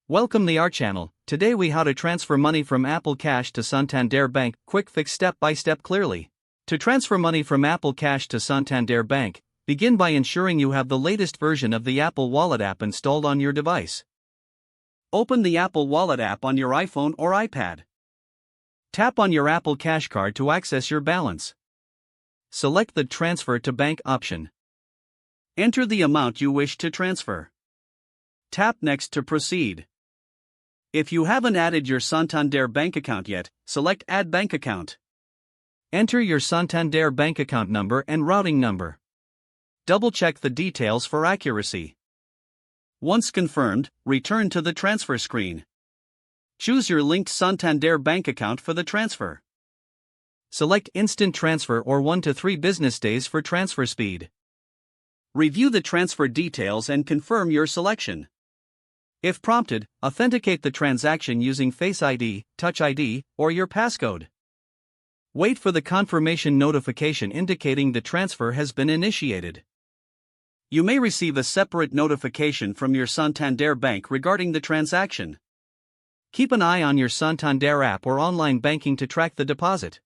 Welcome to our channel. Today we how to transfer money from Apple Cash to Santander Bank. Quick fix step by step clearly. To transfer money from Apple Cash to Santander Bank, begin by ensuring you have the latest version of the Apple Wallet app installed on your device. Open the Apple Wallet app on your iPhone or iPad. Tap on your Apple Cash card to access your balance. Select the Transfer to Bank option. Enter the amount you wish to transfer. Tap Next to proceed. If you haven't added your Santander Bank account yet, select Add Bank Account. Enter your Santander Bank account number and routing number. Double-check the details for accuracy. Once confirmed, return to the transfer screen. Choose your linked Santander Bank account for the transfer. Select Instant Transfer or 1 to 3 business days for transfer speed. Review the transfer details and confirm your selection. If prompted, authenticate the transaction using Face ID, Touch ID, or your passcode. Wait for the confirmation notification indicating the transfer has been initiated. You may receive a separate notification from your Santander Bank regarding the transaction. Keep an eye on your Santander app or online banking to track the deposit.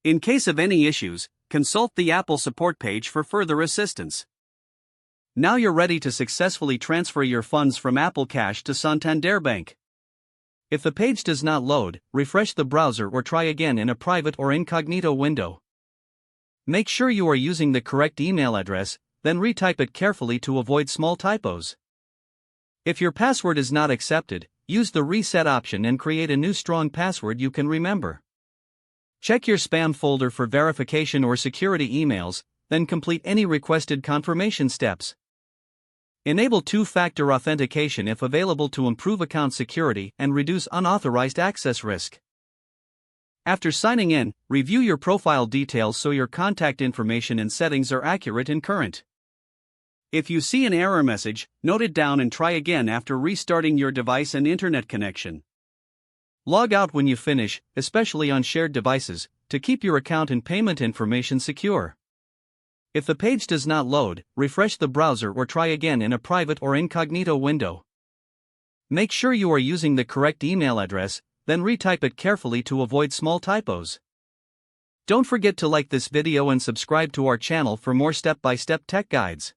In case of any issues, consult the Apple support page for further assistance. Now you're ready to successfully transfer your funds from Apple Cash to Santander Bank. If the page does not load, refresh the browser or try again in a private or incognito window. Make sure you are using the correct email address, then retype it carefully to avoid small typos. If your password is not accepted, use the reset option and create a new strong password you can remember. Check your spam folder for verification or security emails, then complete any requested confirmation steps. Enable two-factor authentication if available to improve account security and reduce unauthorized access risk. After signing in, review your profile details so your contact information and settings are accurate and current. If you see an error message, note it down and try again after restarting your device and internet connection. Log out when you finish, especially on shared devices, to keep your account and payment information secure. If the page does not load, refresh the browser or try again in a private or incognito window. Make sure you are using the correct email address, then retype it carefully to avoid small typos. Don't forget to like this video and subscribe to our channel for more step-by-step tech guides.